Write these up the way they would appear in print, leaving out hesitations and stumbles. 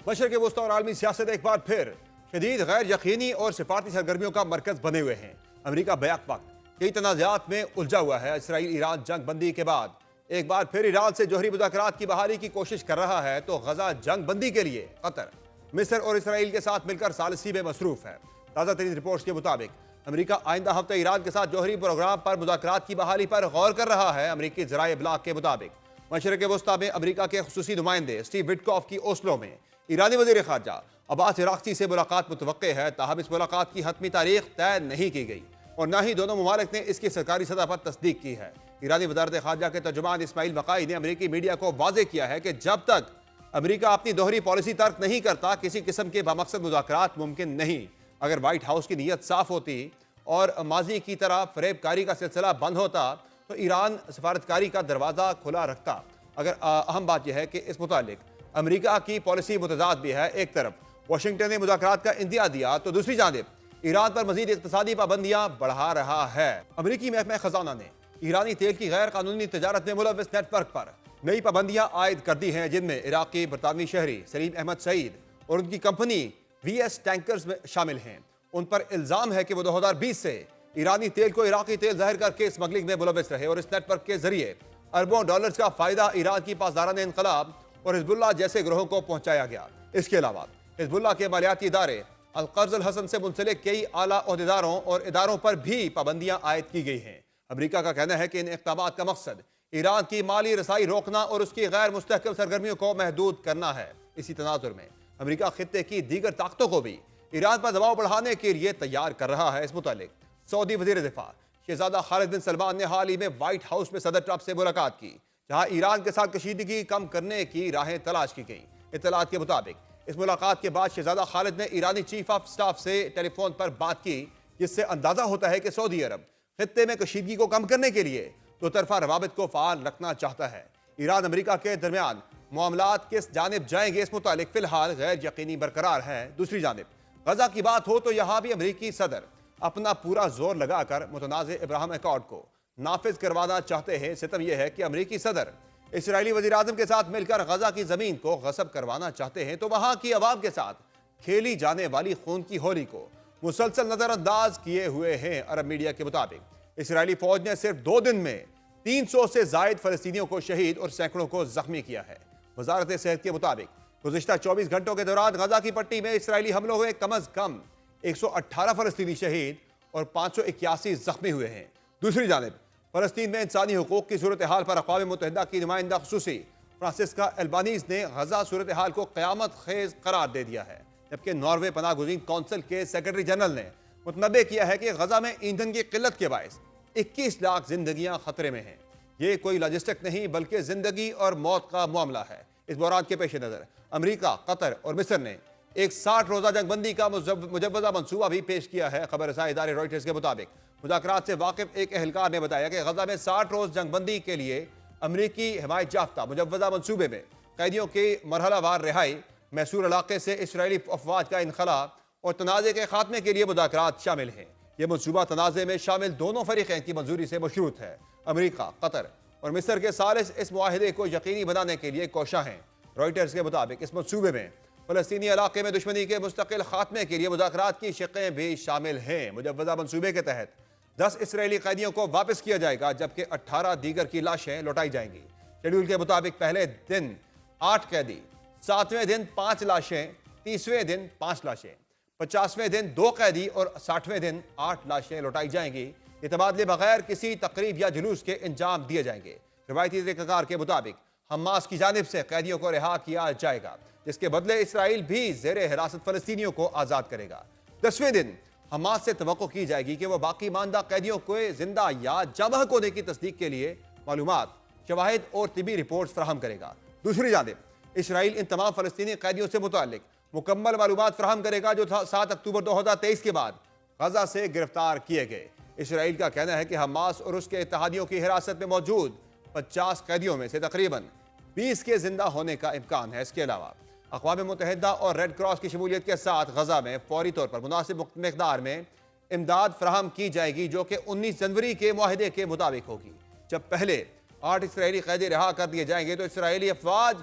मशरक़ वस्ता और आलमी सियासत एक बार फिर शदीद गैर यकीनी और सिफारती सरगर्मियों का मरकज बने हुए हैं। अमरीका बैक वक्त कई तनाज़ात में उलझा हुआ है। इसराइल ईरान जंग बंदी के बाद एक बार फिर ईरान से जौहरी मुज़ाकरात की बहाली की कोशिश कर रहा है, तो गजा जंग बंदी के लिए कतर, मिस्र और इसराइल के साथ मिलकर सालिसी में मसरूफ है। ताज़ा तरीन रिपोर्ट्स के मुताबिक अमरीका आइंदा हफ्ते ईरान के साथ जौहरी प्रोग्राम पर मुज़ाकरात की बहाली पर गौर कर रहा है। अमरीकी ज़राए इब्लाग के मुताबिक मशरक़ वस्ता में अमरीका के खुसूसी नुमाइंदे स्टीव विटकॉफ की ओस्लो में ईरानी वज़ीर ख़ारजा अब्बास इराक़ची से मुलाकात मुतवक्के है। ताहम इस मुलाकात की हतमी तारीख तय नहीं की गई और न ही दोनों ममालिक ने इसकी सरकारी सतह पर तस्दीक की है। ईरानी वज़ारत ख़ारजा के तर्जुमान इस्माइल मकाई ने अमरीकी मीडिया को वाज़े किया है कि जब तक अमरीका अपनी दोहरी पॉलिसी तर्क नहीं करता, किसी किस्म के बामकसद मुज़ाकरात मुमकिन नहीं। अगर वाइट हाउस की नीयत साफ होती और माजी की तरह फरेबकारी का सिलसिला बंद होता, तो ईरान सफारतकारी का दरवाज़ा खुला रखता। अगर अहम बात यह है कि इस मुतालिक अमरीका की पॉलिसी मुतजाद भी है। एक तरफ वाशिंगटन ने मुज़ाकरात का इंदिया दिया, तो दूसरी जानिब ईरान पर मजीद इक़्तिसादी पाबंदियां बढ़ा रहा है। अमरीकी महकमा खजाना ने ईरानी तेल की गैर कानूनी तजारत में मुलव्वस नेटवर्क पर नई पाबंदियां आयद कर दी हैं, जिनमें इराकी बरतानवी शहरी सलीम अहमद सईद और उनकी कंपनी VS टैंकर्स में शामिल हैं। उन पर इल्ज़ाम है कि वो 2020 से ईरानी तेल को इराकी तेल ज़ाहिर करके स्मगलिंग में मुलव्वस रहे और इस नेटवर्क के जरिए अरबों डॉलर्स का फायदा ईरान की पासदारान इनकलाब और हिजबुल्लाह जैसे ग्रोहों को पहुंचाया गया। इसके अलावा हिजबुल्लाह के मालियाती इदारे अल-कर्ज अल-हसन से मुंसलिक कई आला ओहदेदारों और इदारों पर भी पाबंदियां आयद की गई हैं। अमरीका का कहना है कि इन इक़दामात का मकसद ईरान की माली रसाई रोकना और उसकी गैर मुस्तहकम सरगर्मियों को महदूद करना है। इसी तनाजुर में अमरीका खित्ते की दीगर ताकतों को भी ईरान पर दबाव बढ़ाने के लिए तैयार कर रहा है। इस मुतालिक सऊदी वज़ीर दिफा शहजादा खालिद बिन सलमान ने हाल ही में व्हाइट हाउस में सदर ट्रंप से मुलाकात की, जहां ईरान के साथ कशीदगी कम करने की राहें तलाश की गई। इत्तलात के मुताबिक इस मुलाकात के बाद शहजादा खालिद ने ईरानी चीफ ऑफ स्टाफ से टेलीफोन पर बात की, जिससे अंदाजा होता है कि सऊदी अरब खित्ते में कशीदगी को कम करने के लिए दो तरफा रवाबित को फाल रखना चाहता है। ईरान अमरीका के दरमियान मामलात किस जानिब जाएंगे, इस मुतालिक फिलहाल गैर यकीनी बरकरार है। दूसरी जानिब गजा की बात हो तो यहाँ भी अमरीकी सदर अपना पूरा जोर लगाकर मुतनाज़ इब्राहिम अकॉर्ड को नाफिज करवाना चाहते हैं। सितम यह है कि अमरीकी सदर इसराइली वज़ीर आज़म के साथ मिलकर गजा की ज़मीन को गसब करवाना चाहते हैं, तो वहाँ की आवाम के साथ खेली जाने वाली खून की होली को मुसलसल नज़रअंदाज किए हुए हैं। अरब मीडिया के मुताबिक इसराइली फौज ने सिर्फ 2 दिन में 300 से जायद फ़लस्तीनियों को शहीद और सैकड़ों को जख्मी किया है। वज़ारत सेहत के मुताबिक गुज़िश्ता 24 घंटों के दौरान गजा की पट्टी में इसराइली हमलों में कम अज़ कम 118 फ़लस्तीनी शहीद और 581 जख्मी हुए हैं। दूसरी जानिब फ़लस्तीन में इंसानी हुकूक की सूरत हाल पर अक़वाम मुत्तहिदा की नुमाइंदा खुसूसी फ्रांसिस्का एल्बानीज़ ने गजा सूरत हाल को क़यामत खेज़ करार दे दिया है, जबकि नॉर्वे पनाह गुज़ीन कौंसिल के सेक्रेटरी जनरल ने मुतनब्बे किया है कि गजा में ईंधन की किल्लत के बायस 21 लाख जिंदगियां खतरे में हैं। ये कोई लॉजिस्टिक नहीं बल्कि जिंदगी और मौत का मामला है। इस बहरान के पेश नज़र अमरीका, कतर और मिस्र ने एक 60 रोज़ा जंगबंदी का मुजव्वज़ा मनसूबा भी पेश किया है। खबर रसाई इदारे रॉयटर्स के मुताबिक मुज़ाकरात से वाकिफ एक एहलकार ने बताया कि गजा में 60 रोज़ जंगबंदी के लिए अमरीकी हिमायत याफ्ता मुजव्वज़ा मनसूबे में कैदियों की मरहलावार रिहाई, मैसूर इलाके से इसराइली अफवाज का इनखला और तनाज़े के खात्मे के लिए मुज़ाकरात शामिल हैं। यह मनसूबा तनाज़े में शामिल दोनों फरीक़ैन की मंजूरी से मशरूत है। अमरीका, कतर और मिस्र के सालिस इस मुआहिदे को यकीनी बनाने के लिए कोशा हैं। रॉयटर्स के मुताबिक इस मनसूबे में फ़लस्तीनी इलाके में दुश्मनी के मुस्तकिल खात्मे के लिए मुज़ाकरात की शिक़ें भी शामिल हैं। मुजव्वज़ा मनसूबे के तहत 10 इसराइली कैदियों को वापस किया जाएगा, जबकि 18 दीगर की लाशें लौटाई जाएंगी। शेड्यूल के मुताबिक पहले दिन 8 कैदी, 7वें दिन 5 लाशें, 30वें दिन 5 लाशें, 50वें दिन 2 कैदी और 60वें दिन 8 लाशें लौटाई जाएंगी। ये तबादले बगैर किसी तकरीब या जुलूस के इंजाम दिए जाएंगे। रवायती तरीक़ाकार के मुताबिक हमास की जानिब से कैदियों को रिहा किया जाएगा, जिसके बदले इसराइल भी ज़ेरे हिरासत फ़लस्तीनियों को आज़ाद करेगा। 10वें दिन हमास से तवक्को की जाएगी कि वह बाकी मानदा कैदियों को जिंदा या जबह होने की तस्दीक के लिए मालूमात, शवाहिद और तिबी रिपोर्ट्स फराहम करेगा। दूसरी जानिब इसराइल इन तमाम फ़लस्तीनी कैदियों से मुतालिक मुकम्मल मालूमात फराहम करेगा जो 7 अक्टूबर 2023 के बाद गजा से गिरफ्तार किए गए। इसराइल का कहना है कि हमास और उसके इत्तेहादियों की हिरासत में मौजूद 50 कैदियों में से तकरीबन 20 के जिंदा होने का इम्कान है। इसके अलावा अक़वाम मुत्तहिदा और रेड क्रॉस की शमूलियत के साथ गजा में फौरी तौर पर मुनासिब मकदार में इमदाद फराहम की जाएगी, जो कि 19 जनवरी के मुआहिदे के मुताबिक होगी। जब पहले 8 इसराइली कैदी रिहा कर दिए जाएंगे तो इसराइली अफवाज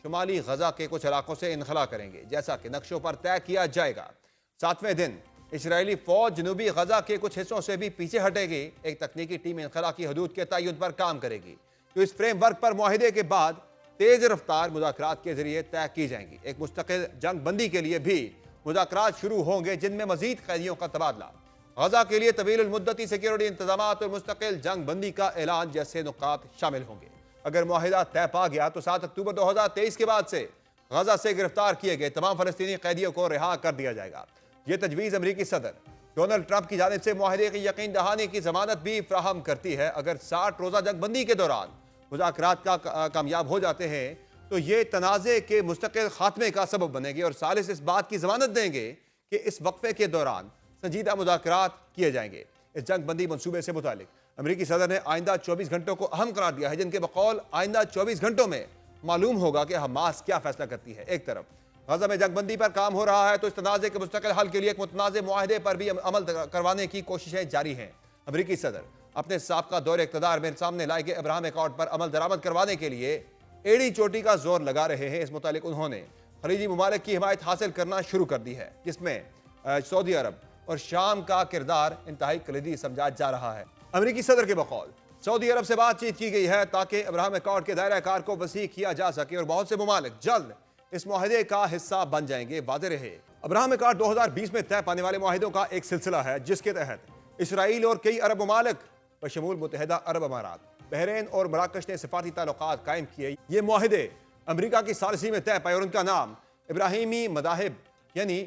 शुमाली गजा के कुछ इलाकों से इनखला करेंगे, जैसा कि नक्शों पर तय किया जाएगा। 7वें दिन इसराइली फौज जनूबी गजा के कुछ हिस्सों से भी पीछे हटेगी। एक तकनीकी टीम इनखला की हदूद के तयन पर काम करेगी, तो इस फ्रेमवर्क पर मुआहिदे के बाद तेज रफ्तार मुज़ाकरात के जरिए तय की जाएंगी। एक मुस्तकिल जंग बंदी के लिए भी मुज़ाकरात शुरू होंगे, जिनमें मजीद कैदियों का तबादला, गजा के लिए तवील मुद्दती सिक्योरिटी इंतजाम और मुस्तकिल जंग बंदी का ऐलान जैसे नुकात शामिल होंगे। अगर मुआहिदा तय पा गया तो 7 अक्टूबर 2023 के बाद से गजा से गिरफ्तार किए गए तमाम फलस्तीनी कैदियों को रिहा कर दिया जाएगा। यह तजवीज़ अमरीकी सदर डोनाल्ड ट्रंप की जानिब से मुआहिदे की यकीन दहानी की जमानत भी फ्राहम करती है। अगर 60 रोज़ा जंग बंदी के दौरान मुज़ाकरात का कामयाब हो जाते हैं तो ये तनाज़े के मुस्तकिल खात्मे का सबब बनेगी और सालिस इस बात की जमानत देंगे कि इस वक्फे के दौरान संजीदा मुज़ाकरात किए जाएंगे। इस जंग बंदी मनसूबे से मुतालिक अमरीकी सदर ने आइंदा 24 घंटों को अहम करार दिया है, जिनके बकौल आइंदा 24 घंटों में मालूम होगा कि हमास क्या फैसला करती है। एक तरफ गजा में जंग बंदी पर काम हो रहा है तो इस तनाज़े के मुस्तकिल हल के लिए एक मुतनाज़ मुआहदे पर भी अमल करवाने की कोशिशें जारी हैं। अमरीकी सदर अपने साबका दौरे इक़्तिदार में सामने लाए गए अब्राहम अकॉर्ड पर अमल दरामद करवाने के लिए एड़ी चोटी का जोर लगा रहे हैं। इस मुतालिक उन्होंने खलीजी ममालिक की हिमायत हासिल करना शुरू कर दी है, जिसमें सऊदी अरब और शाम का किरदार इंतहाई कलीदी समझा जा रहा है। अमरीकी सदर के बकौल सऊदी अरब से बातचीत की गई है ताकि अब्राहम अकॉर्ड के दायरा कार को वसी किया जा सके और बहुत से ममालिक जल्द इस मुआहदे का हिस्सा बन जाएंगे। वादे रहे अब्राहम अकॉर्ड 2020 में तय पाने वाले मुआहदों का एक सिलसिला है, जिसके तहत इसराइल और कई अरब ममालिक बशमूल मुत्तहिदा अरब अमारात, बहरीन और मराकश ने सिफाती ताल्लुकात कायम किए। ये मुआहदे अमरीका की सालिसी में तय पाए और उनका नाम इब्राहिमी मदाहिब यानी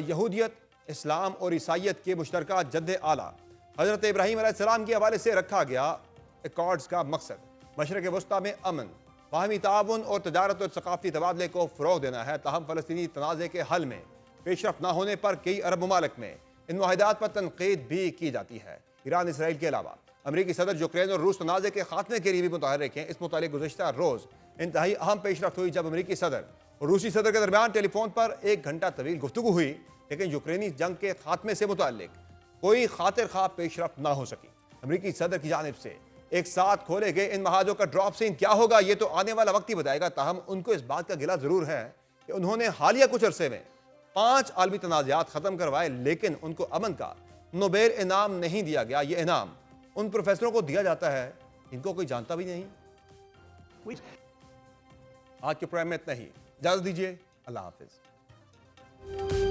यहूदियत, इस्लाम और ईसाइयत के मुश्तरका जद्द आला हज़रत इब्राहीम अलैहिस्सलाम के हवाले से रखा गया। अकॉर्ड्स का मकसद मशरक़ वस्ता में अमन, बाहमी ताउन और तजारत और सकाफती तबादले को फ़रोग़ देना है। ताहम फ़लस्तीनी तनाज़े के हल में पेशरफ न होने पर कई अरब ममालिक में इन मुआहिदात पर तनक़ीद भी की जाती है। ईरान इसराइल के अलावा अमरीकी सदर यूक्रेन और रूस तनाज़े के खात्मे के लिए भी मुतहर्रिक हैं। इस मुतालिक गुज़िश्ता रोज़ इंतहाई अहम पेशरफ हुई जब अमरीकी सदर और रूसी सदर के दरमियान टेलीफोन पर 1 घंटा तवील गुफ्तगू हुई, लेकिन यूक्रेनी जंग के खात्मे से मुताल्लिक कोई खातिर ख्वाह पेशरफ ना हो सकी। अमरीकी सदर की जानिब से एक साथ खोले गए इन महाजों का ड्रॉप सीन क्या होगा ये तो आने वाला वक्त ही बताएगा। ताहम उनको इस बात का गिला जरूर है कि उन्होंने हालिया कुछ अरसे में 5 आलमी तनाज़ात ख़त्म करवाए, लेकिन उनको अमन का नोबेल इनाम नहीं दिया गया। ये इनाम उन प्रोफेसरों को दिया जाता है इनको कोई जानता भी नहीं। आज के प्रोग्राम में इतना ही, इजाज़त दीजिए, अल्लाह हाफिज़।